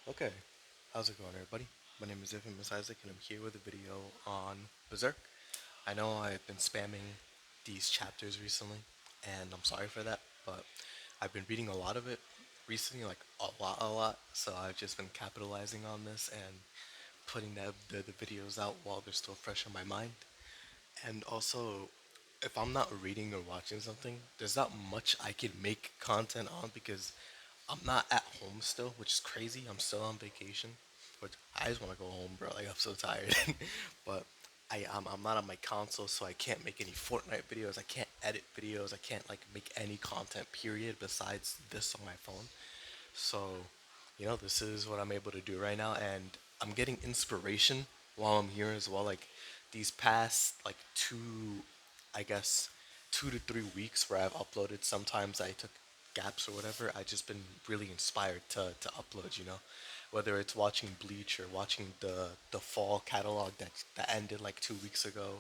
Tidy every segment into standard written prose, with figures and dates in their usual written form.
Okay, how's it going, everybody? My name is Infamous Isaac, and I'm here with a video on Berserk. I know I've been spamming these chapters recently, and I'm sorry for that, but I've been reading a lot of it recently, like a lot. So I've just been capitalizing on this and putting the videos out while they're still fresh in my mind. And also, if I'm not reading or watching something, there's not much I can make content on because I'm not at home still, which is crazy. I'm still on vacation, which I just want to go home, bro. Like I'm so tired. But I'm not on my console, so I can't make any Fortnite videos. I can't edit videos. I can't like make any content. Period. Besides this on my phone. So, this is what I'm able to do right now, and I'm getting inspiration while I'm here as well. Like these past like I guess, 2 to 3 weeks where I've uploaded. Sometimes I took gaps or whatever. I just been really inspired to upload. Whether it's watching Bleach or watching the fall catalog that ended like 2 weeks ago,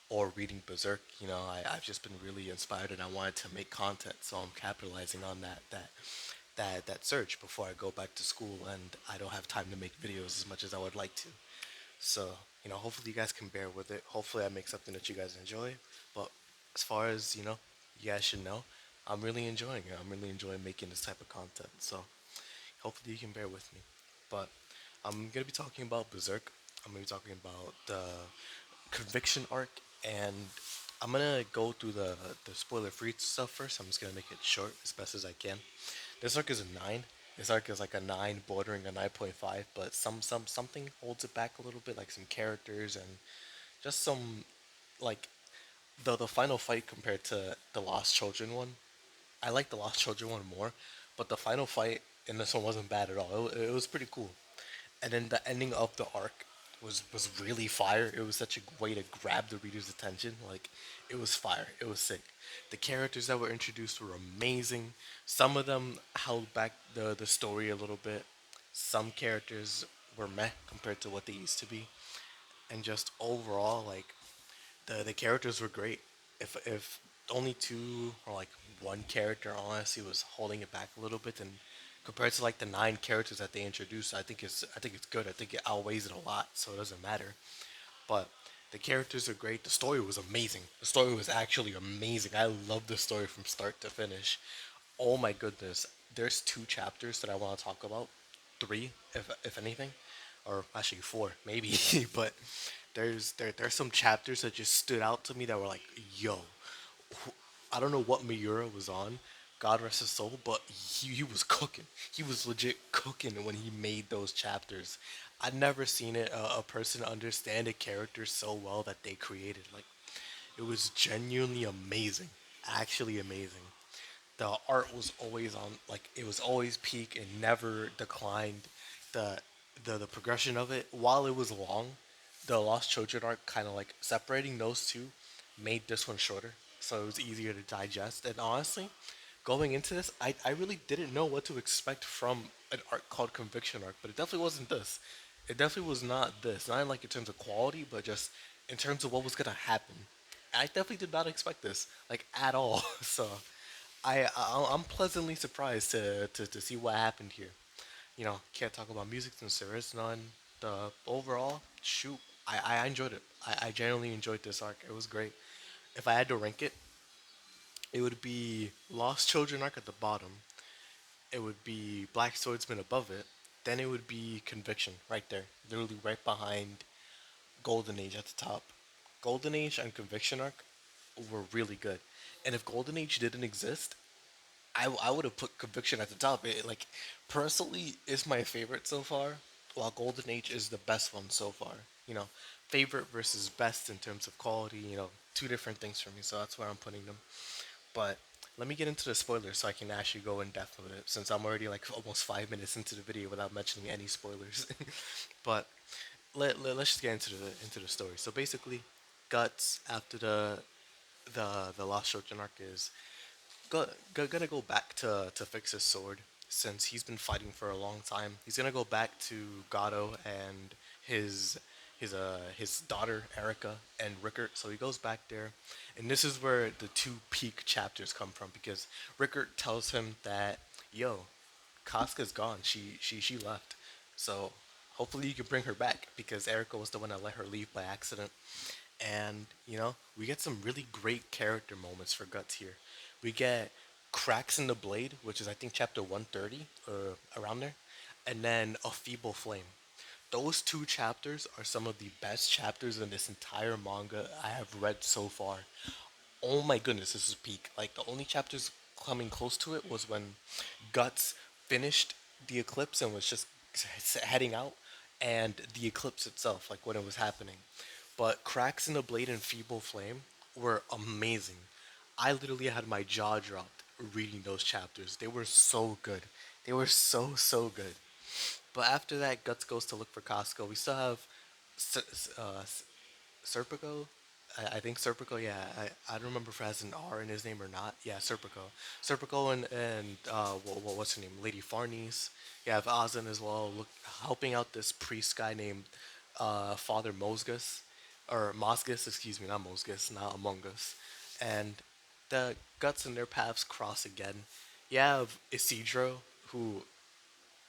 or reading Berserk. I've just been really inspired and I wanted to make content, so I'm capitalizing on that surge before I go back to school and I don't have time to make videos as much as I would like to. So, hopefully you guys can bear with it. Hopefully I make something that you guys enjoy. But as far as, you guys should know, I'm really enjoying it. I'm really enjoying making this type of content. So hopefully you can bear with me. But I'm gonna be talking about Berserk. I'm gonna be talking about the conviction arc, and I'm gonna go through the spoiler free stuff first. I'm just gonna make it short as best as I can. This arc is a 9. This arc is like a 9 bordering a 9.5, but something holds it back a little bit, like some characters and just some like the final fight compared to the Lost Children one. I like the Lost Children one more, but the final fight in this one wasn't bad at all. It was pretty cool. And then the ending of the arc was really fire. It was such a way to grab the reader's attention. Like it was fire. It was sick. The characters that were introduced were amazing. Some of them held back the story a little bit. Some characters were meh compared to what they used to be. And just overall, like the characters were great. If only two or like one character honestly was holding it back a little bit, and compared to like the 9 characters that they introduced, I think it's good. I think it outweighs it a lot, so it doesn't matter. But the characters are great. The story was amazing. The story was actually amazing. I love the story from start to finish. Oh my goodness. There's 2 chapters that I want to talk about. 3, if anything, or actually 4, maybe. But there's some chapters that just stood out to me that were like, yo, I don't know what Miura was on, God rest his soul, but he was cooking. He was legit cooking when he made those chapters. I'd never seen a person understand a character so well that they created. Like it was genuinely amazing, actually amazing. The art was always on, like it was always peak and never declined. The the progression of it, while it was long, the Lost Children arc kind of like separating those two made this one shorter, so it was easier to digest. And honestly, going into this, I really didn't know what to expect from an arc called Conviction arc, but it definitely wasn't this. It definitely was not this. Not in like in terms of quality, but just in terms of what was gonna happen. I definitely did not expect this, like at all. So I'm pleasantly surprised to see what happened here. Can't talk about music since there is none. The overall shoot, I enjoyed it. I genuinely enjoyed this arc. It was great. If I had to rank it, it would be Lost Children arc at the bottom. It would be Black Swordsman above it. Then it would be Conviction right there, literally right behind Golden Age at the top. Golden Age and Conviction arc were really good. And if Golden Age didn't exist, I would have put Conviction at the top. It like personally is my favorite so far, while Golden Age is the best one so far. You know, favorite versus best in terms of quality. Two different things for me. So that's where I'm putting them. But let me get into the spoilers so I can actually go in depth with it. Since I'm already like almost 5 minutes into the video without mentioning any spoilers. But let's just get into the story. So basically, Guts after the Lost Shogun arc is gonna go back to fix his sword since he's been fighting for a long time. He's gonna go back to Gato and his his daughter Erica and Rickert. So he goes back there, and this is where the two peak chapters come from because Rickert tells him that yo, Casca's gone. She left. So hopefully you can bring her back because Erica was the one that let her leave by accident. And we get some really great character moments for Guts here. We get cracks in the blade, which is I think chapter 130 or around there, and then a feeble flame. Those two chapters are some of the best chapters in this entire manga I have read so far. Oh my goodness, this is peak. Like the only chapters coming close to it was when Guts finished the eclipse and was just heading out, and the eclipse itself, like when it was happening. But Cracks in the Blade and Feeble Flame were amazing. I literally had my jaw dropped reading those chapters. They were so good. They were so good. But after that, Guts goes to look for Costco. We still have Serpico. I think Serpico. Yeah, I don't remember if it has an R in his name or not. Yeah, Serpico. Serpico and what's her name? Lady Farnese. Yeah, I have Ozan as well. Look, helping out this priest guy named Father Mosgus, or Mosgus. Excuse me, not Mosgus, not Among Us. And the Guts and their paths cross again. You have Isidro, who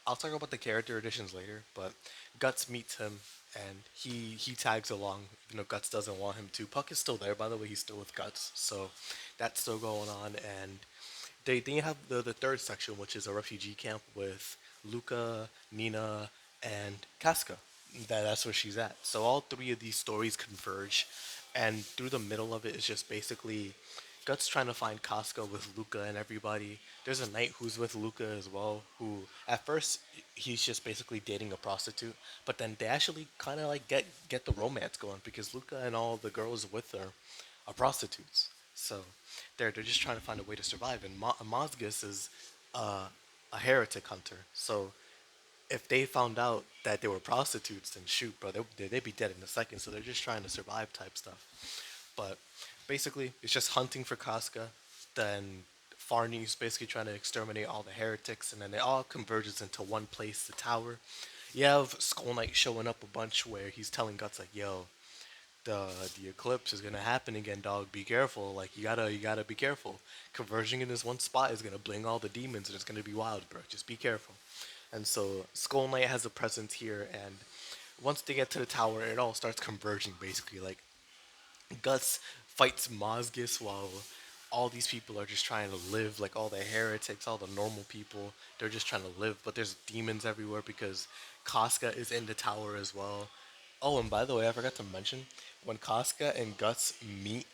I'll talk about the character additions later, but Guts meets him and he tags along, even though Guts doesn't want him to. Puck is still there, by the way, he's still with Guts, so that's still going on. And they have the third section, which is a refugee camp with Luca, Nina, and Casca. That's where she's at. So all three of these stories converge, and through the middle of it is just basically Guts trying to find Casca with Luca and everybody. There's a knight who's with Luca as well, who at first he's just basically dating a prostitute, but then they actually kind of like get the romance going because Luca and all the girls with her are prostitutes. So they're just trying to find a way to survive. And Mosgus is uh, a heretic hunter. So if they found out that they were prostitutes, then shoot, bro, they'd be dead in a second. So they're just trying to survive type stuff. But basically, it's just hunting for Casca. Then Farney's basically trying to exterminate all the heretics, and then it all converges into one place, the tower. You have Skull Knight showing up a bunch where he's telling Guts like, "Yo, the the eclipse is gonna happen again, dog. Be careful. Like you gotta be careful. Converging in this one spot is gonna bring all the demons, and it's gonna be wild, bro. Just be careful." And so Skull Knight has a presence here, and once they get to the tower, it all starts converging basically. Like Gus fights Mosgus while all these people are just trying to live, like all the heretics, all the normal people. They're just trying to live, but there's demons everywhere because Casca is in the tower as well. Oh, and by the way, I forgot to mention when Casca and Guts meet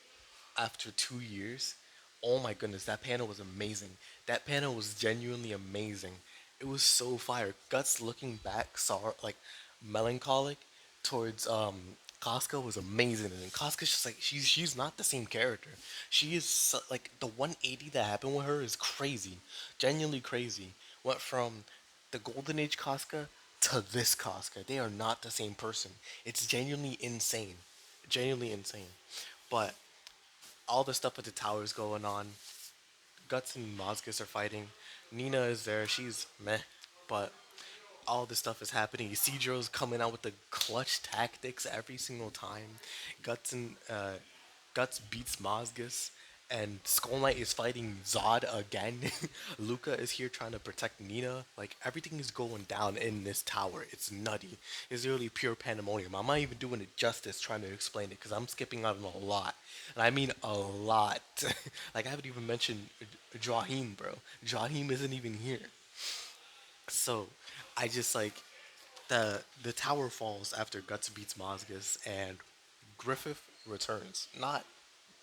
after 2 years. Oh my goodness, that panel was amazing. That panel was genuinely amazing. It was so fire. Guts looking back, saw like melancholic towards Casca was amazing, and then Casca's just like she's not the same character. She is like the 180 that happened with her is crazy, genuinely crazy. Went from the Golden Age Casca to this Casca. They are not the same person. It's genuinely insane, genuinely insane. But all the stuff at the towers going on. Guts and Mosgus are fighting. Nina is there. She's meh, but all this stuff is happening. Isidro's coming out with the clutch tactics every single time. Guts and Guts beats Mosgus, and Skull Knight is fighting Zod again. Luca is here trying to protect Nina. Like everything is going down in this tower. It's nutty. It's really pure pandemonium. I'm not even doing it justice trying to explain it because I'm skipping out on a lot, and I mean a lot. Like I haven't even mentioned Jahim, bro. Jahim isn't even here. So I just like the tower falls after Guts beats Mosgus and Griffith returns. Not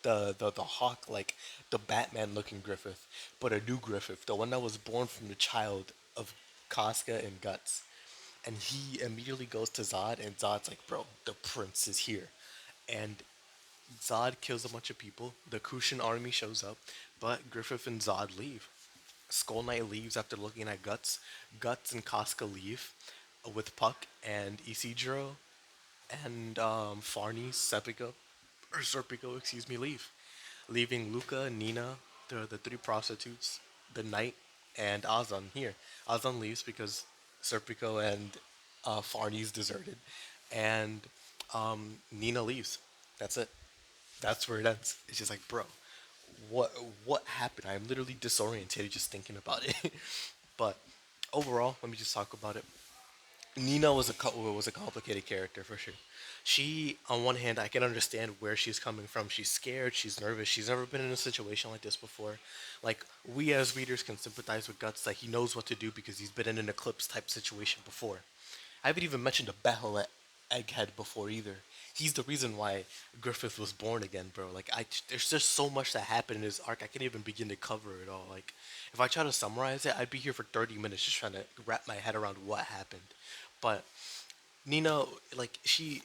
the hawk like the Batman looking Griffith, but a new Griffith, the one that was born from the child of Casca and Guts. And he immediately goes to Zod and Zod's like, bro, the prince is here. And Zod kills a bunch of people. The Kushan army shows up, but Griffith and Zod leave. Skull Knight leaves after looking at Guts. Guts and Casca leave with Puck and Isidro and Farney, Serpico, or Serpico, excuse me, leave. Leaving Luca, Nina, the three prostitutes, the knight, and Azan here. Azan leaves because Serpico and Farney's deserted. And Nina leaves. That's it. That's where it ends. It's just like, bro, what what happened? I'm literally disoriented just thinking about it. But overall, let me just talk about it. Nina was a complicated character for sure. She, on one hand, I can understand where she's coming from. She's scared. She's nervous. She's never been in a situation like this before. Like we as readers can sympathize with Guts that he knows what to do because he's been in an eclipse type situation before. I haven't even mentioned a battle at Egghead before either. He's the reason why Griffith was born again, bro. Like there's just so much that happened in his arc. I can't even begin to cover it all. Like, if I try to summarize it, I'd be here for 30 minutes just trying to wrap my head around what happened. But Nina, like she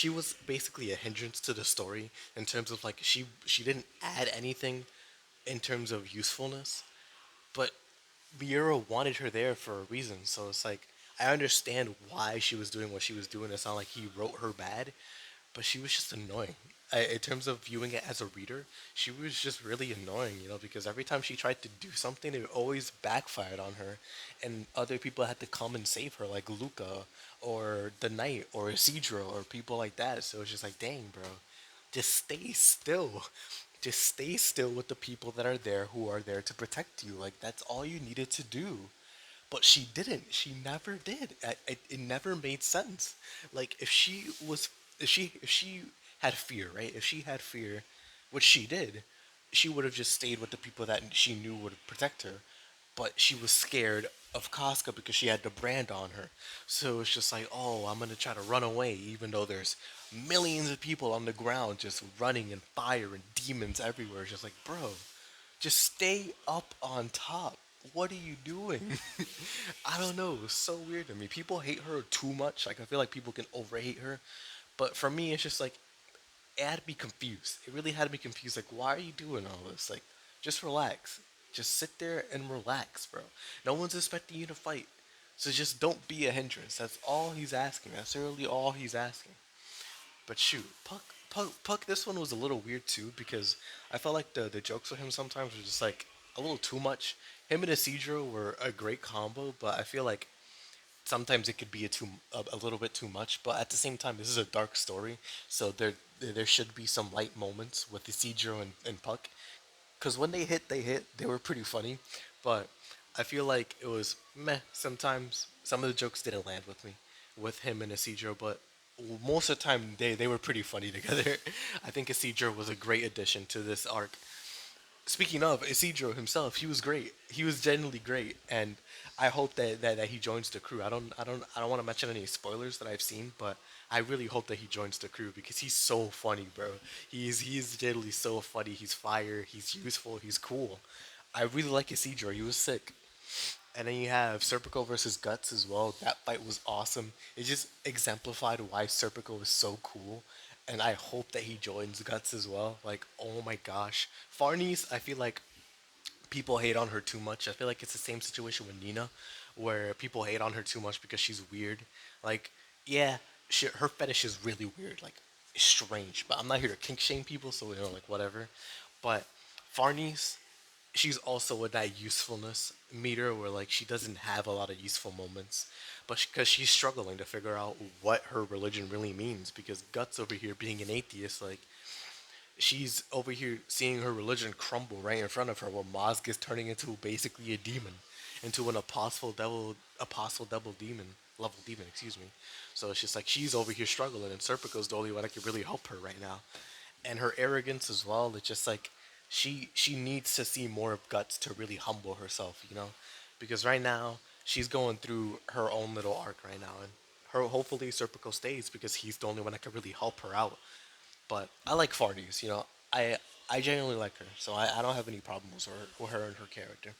was basically a hindrance to the story in terms of like she didn't add anything in terms of usefulness, but Miura wanted her there for a reason. So it's like I understand why she was doing what she was doing. It's not like he wrote her bad, but she was just annoying. In terms of viewing it as a reader, she was just really annoying, because every time she tried to do something, it always backfired on her, and other people had to come and save her, like Luca, or the Knight, or Isidro, or people like that. So it's just like, dang, bro, just stay still. Just stay still with the people that are there who are there to protect you. Like, that's all you needed to do. But she didn't. She never did. It never made sense. Like if she had fear, right? If she had fear, which she did, she would have just stayed with the people that she knew would protect her. But she was scared of Casca because she had the brand on her. So it's just like, oh, I'm gonna try to run away, even though there's millions of people on the ground just running and fire and demons everywhere. It's just like, bro, just stay up on top. What are you doing? I don't know. It's so weird to me. People hate her too much. Like I feel like people can overhate her, but for me, it's just like it had me confused. It really had me confused. Like, why are you doing all this? Like, just relax. Just sit there and relax, bro. No one's expecting you to fight. So just don't be a hindrance. That's all he's asking. That's really all he's asking. But shoot, Puck. This one was a little weird too because I felt like the jokes with him sometimes were just like a little too much. Him and Isidro were a great combo, but I feel like sometimes it could be a little bit too much. But at the same time, this is a dark story, so there should be some light moments with Isidro and Puck because when they hit, they hit. They were pretty funny, but I feel like it was meh. Sometimes some of the jokes didn't land with me, with him and Isidro, but most of the time they were pretty funny together. I think Isidro was a great addition to this arc. Speaking of Isidro himself, he was great. He was genuinely great, and I hope that he joins the crew. I don't want to mention any spoilers that I've seen, but I really hope that he joins the crew because he's so funny, bro. He's genuinely so funny. He's fire. He's useful. He's cool. I really like Isidro. He was sick. And then you have Serpico versus Guts as well. That fight was awesome. It just exemplified why Serpico is so cool. And I hope that he joins Guts as well. Like, oh my gosh. Farnese, I feel like people hate on her too much. I feel like it's the same situation with Nina, where people hate on her too much because she's weird. Like, yeah, her fetish is really weird. Like, it's strange. But I'm not here to kink shame people, so like whatever. But Farnese, she's also with that usefulness meter where like she doesn't have a lot of useful moments, but because she's struggling to figure out what her religion really means. Because Guts over here being an atheist, like she's over here seeing her religion crumble right in front of her, where Maz is turning into basically a demon, into an apostle devil demon level demon, excuse me. So it's just like she's over here struggling, and Serpico's the only one that can really help her right now. And her arrogance as well. It's just like she needs to see more of Guts to really humble herself, because right now she's going through her own little arc right now, and her hopefully Serpico stays because he's the only one that can really help her out. But I like Farties, I I genuinely like her, so I don't have any problems with her and her character.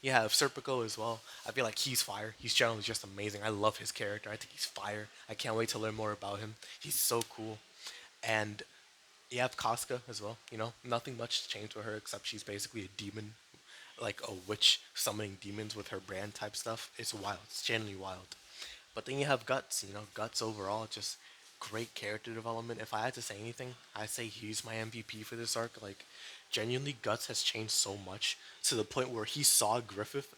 You have Serpico as well. I feel like he's fire. He's generally just amazing. I love his character. I think he's fire. I can't wait to learn more about him. He's so cool. And you have Casca as well. Nothing much changed with her except she's basically a demon, like a witch summoning demons with her brand type stuff. It's wild. It's genuinely wild. But then you have Guts. Guts overall just great character development. If I had to say anything, I'd say he's my MVP for this arc. Like, genuinely, Guts has changed so much to the point where he saw Griffith,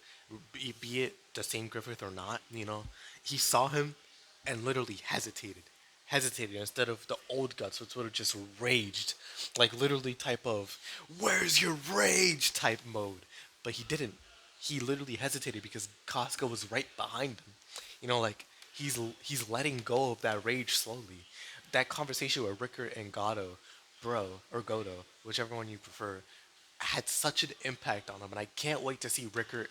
be it the same Griffith or not. He saw him and literally hesitated instead of the old Guts, which would have just raged, like literally type of "Where's your rage?" type mode. But he didn't. He literally hesitated because Casca was right behind him. Like he's letting go of that rage slowly. That conversation with Rickert and Gato, bro, or Godo, whichever one you prefer, had such an impact on him, and I can't wait to see Rickert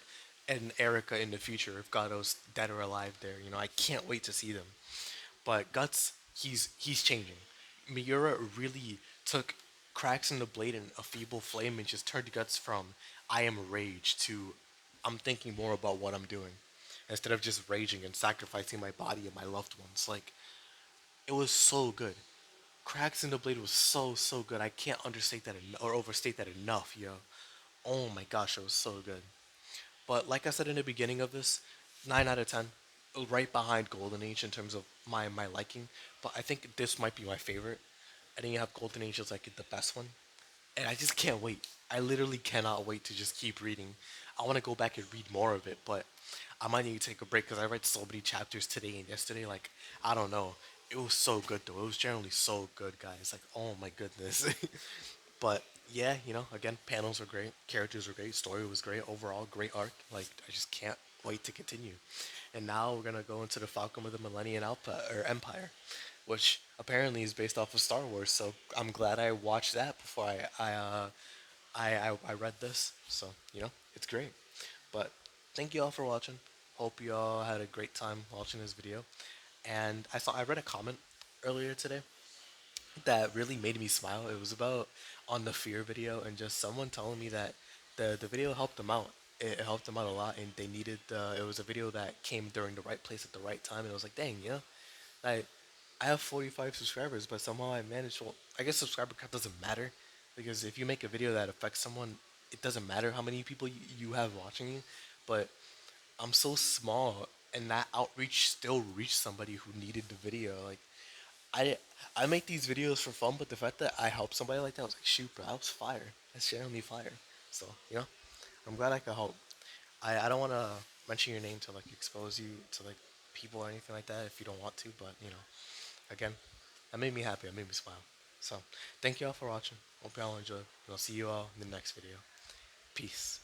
and Erica in the future if Gato's dead or alive there. You know, I can't wait to see them. But Guts, he's changing. Miura really took cracks in the blade and a feeble flame and just turned Guts from I am rage to I'm thinking more about what I'm doing instead of just raging and sacrificing my body and my loved ones. Like it was so good. Cracks in the blade was so good. I can't understate that or overstate that enough, yo. Oh my gosh, it was so good. But like I said in the beginning of this, 9 out of 10, right behind Golden Age in terms of my liking. But I think this might be my favorite. I think you have Golden Age as like the best one, and I just can't wait. I literally cannot wait to just keep reading. I want to go back and read more of it, but I might need to take a break because I read so many chapters today and yesterday. Like I don't know. It was so good though. It was generally so good, guys. Like oh my goodness. But yeah, you know, again, panels were great, characters were great, story was great, overall great arc. Like I just can't wait to continue. And now we're gonna go into the Falcon with the Millennium or Empire, which apparently is based off of Star Wars. So I'm glad I watched that before I read this. So you know, it's great. But thank you all for watching. Hope you all had a great time watching this video. And I read a comment earlier today that really made me smile. It was about on the fear video and just someone telling me that the video helped them out. It helped them out a lot, and they needed. It was a video that came during the right place at the right time, and it was like, dang, you know, I I have 45 subscribers, but somehow I managed. Well, I guess subscriber count doesn't matter because if you make a video that affects someone, it doesn't matter how many people you have watching you. But I'm so small, and that outreach still reached somebody who needed the video. Like I I make these videos for fun, but the fact that I help somebody like that, I was like, shoot, bro, that was fire. That's genuinely fire. So you know, I'm glad I could help. I don't want to mention your name to like expose you to like people or anything like that if you don't want to, but you know, again, that made me happy. That made me smile. So thank you all for watching. Hope you all enjoyed. And I'll see you all in the next video. Peace.